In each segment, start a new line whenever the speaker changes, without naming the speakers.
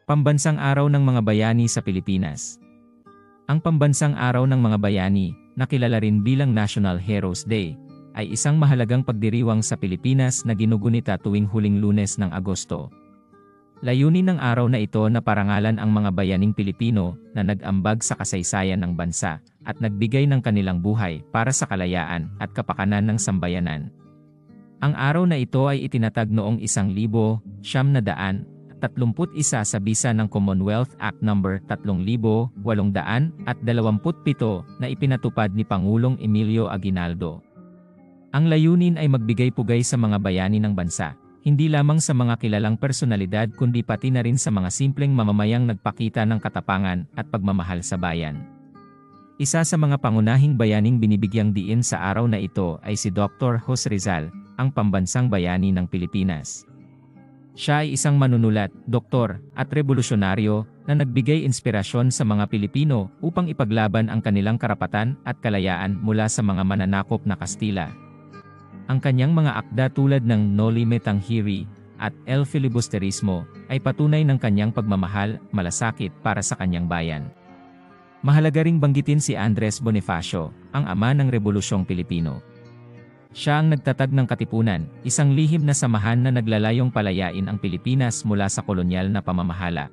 Pambansang Araw ng Mga Bayani sa Pilipinas. Ang Pambansang Araw ng Mga Bayani, na kilala rin bilang National Heroes Day, ay isang mahalagang pagdiriwang sa Pilipinas na ginugunita tuwing huling Lunes ng Agosto. Layunin ng araw na ito na parangalan ang mga bayaning Pilipino na nag-ambag sa kasaysayan ng bansa at nagbigay ng kanilang buhay para sa kalayaan at kapakanan ng sambayanan. Ang araw na ito ay itinatag noong 1931 sa bisa ng Commonwealth Act No. 3827 na ipinatupad ni Pangulong Emilio Aguinaldo. Ang layunin ay magbigay pugay sa mga bayani ng bansa, hindi lamang sa mga kilalang personalidad kundi pati na rin sa mga simpleng mamamayang nagpakita ng katapangan at pagmamahal sa bayan. Isa sa mga pangunahing bayaning binibigyang diin sa araw na ito ay si Dr. Jose Rizal, ang pambansang bayani ng Pilipinas. Siya ay isang manunulat, doktor, at revolusyonaryo na nagbigay inspirasyon sa mga Pilipino upang ipaglaban ang kanilang karapatan at kalayaan mula sa mga mananakop na Kastila. Ang kanyang mga akda tulad ng Noli Me Tangere at El Filibusterismo ay patunay ng kanyang pagmamahal, malasakit para sa kanyang bayan. Mahalaga ring banggitin si Andres Bonifacio, ang ama ng Rebolusyong Pilipino. Siya ang nagtatag ng Katipunan, isang lihim na samahan na naglalayong palayain ang Pilipinas mula sa kolonyal na pamamahala.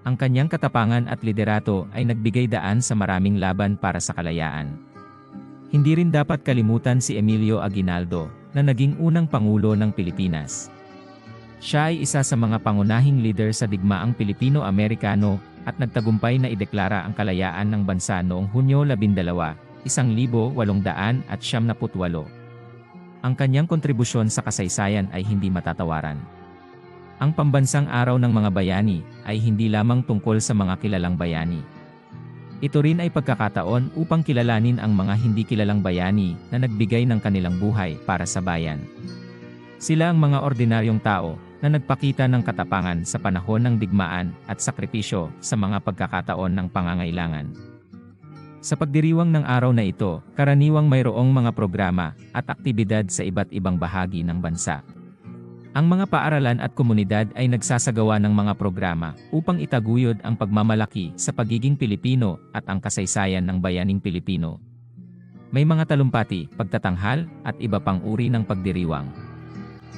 Ang kanyang katapangan at liderato ay nagbigay daan sa maraming laban para sa kalayaan. Hindi rin dapat kalimutan si Emilio Aguinaldo, na naging unang Pangulo ng Pilipinas. Siya ay isa sa mga pangunahing leader sa digmaang Pilipino-Amerikano at nagtagumpay na ideklara ang kalayaan ng bansa noong Hunyo 12, 1878. Ang kanyang kontribusyon sa kasaysayan ay hindi matatawaran. Ang Pambansang Araw ng Mga Bayani ay hindi lamang tungkol sa mga kilalang bayani. Ito rin ay pagkakataon upang kilalanin ang mga hindi kilalang bayani na nagbigay ng kanilang buhay para sa bayan. Sila ang mga ordinaryong tao na nagpakita ng katapangan sa panahon ng digmaan at sakripisyo sa mga pagkakataon ng pangangailangan. Sa pagdiriwang ng araw na ito, karaniwang mayroong mga programa at aktibidad sa iba't ibang bahagi ng bansa. Ang mga paaralan at komunidad ay nagsasagawa ng mga programa upang itaguyod ang pagmamalaki sa pagiging Pilipino at ang kasaysayan ng bayaning Pilipino. May mga talumpati, pagtatanghal, at iba pang uri ng pagdiriwang.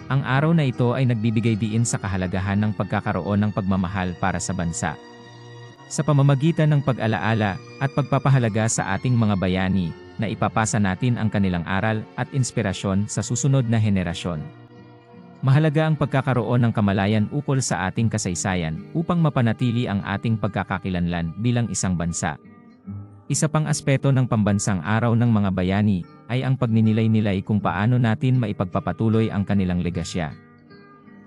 Ang araw na ito ay nagbibigay diin sa kahalagahan ng pagkakaroon ng pagmamahal para sa bansa. Sa pamamagitan ng pag-alaala at pagpapahalaga sa ating mga bayani, na ipapasa natin ang kanilang aral at inspirasyon sa susunod na henerasyon. Mahalaga ang pagkakaroon ng kamalayan ukol sa ating kasaysayan upang mapanatili ang ating pagkakakilanlan bilang isang bansa. Isa pang aspeto ng Pambansang Araw ng Mga Bayani ay ang pagninilay-nilay kung paano natin maipagpapatuloy ang kanilang legasya.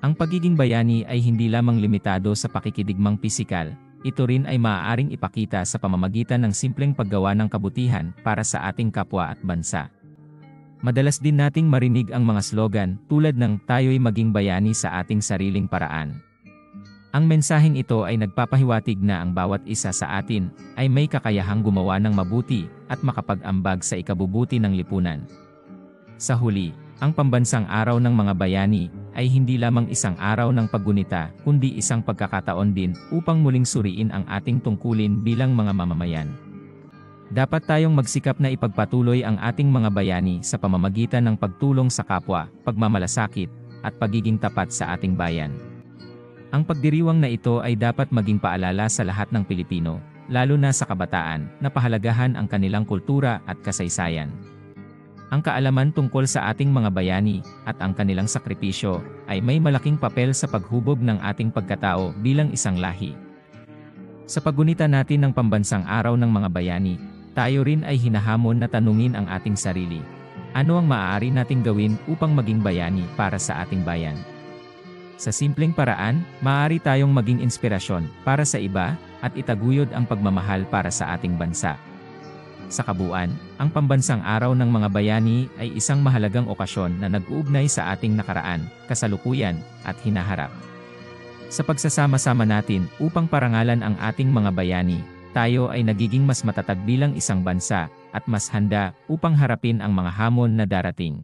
Ang pagiging bayani ay hindi lamang limitado sa pakikidigmang pisikal. Ito rin ay maaaring ipakita sa pamamagitan ng simpleng paggawa ng kabutihan para sa ating kapwa at bansa. Madalas din nating marinig ang mga slogan tulad ng "Tayo'y maging bayani sa ating sariling paraan." Ang mensaheng ito ay nagpapahiwatig na ang bawat isa sa atin ay may kakayahang gumawa ng mabuti at makapag-ambag sa ikabubuti ng lipunan. Sa huli, ang Pambansang Araw ng Mga Bayani ay hindi lamang isang araw ng paggunita kundi isang pagkakataon din upang muling suriin ang ating tungkulin bilang mga mamamayan. Dapat tayong magsikap na ipagpatuloy ang ating mga bayani sa pamamagitan ng pagtulong sa kapwa, pagmamalasakit, at pagiging tapat sa ating bayan. Ang pagdiriwang na ito ay dapat maging paalala sa lahat ng Pilipino, lalo na sa kabataan, na pahalagahan ang kanilang kultura at kasaysayan. Ang kaalaman tungkol sa ating mga bayani at ang kanilang sakripisyo ay may malaking papel sa paghubog ng ating pagkatao bilang isang lahi. Sa paggunita natin ng Pambansang Araw ng Mga Bayani, tayo rin ay hinahamon na tanungin ang ating sarili. Ano ang maaari nating gawin upang maging bayani para sa ating bayan? Sa simpleng paraan, maaari tayong maging inspirasyon para sa iba at itaguyod ang pagmamahal para sa ating bansa. Sa kabuuan, ang Pambansang Araw ng Mga Bayani ay isang mahalagang okasyon na nag-uugnay sa ating nakaraan, kasalukuyan, at hinaharap. Sa pagsasama-sama natin upang parangalan ang ating mga bayani, tayo ay nagiging mas matatag bilang isang bansa at mas handa upang harapin ang mga hamon na darating.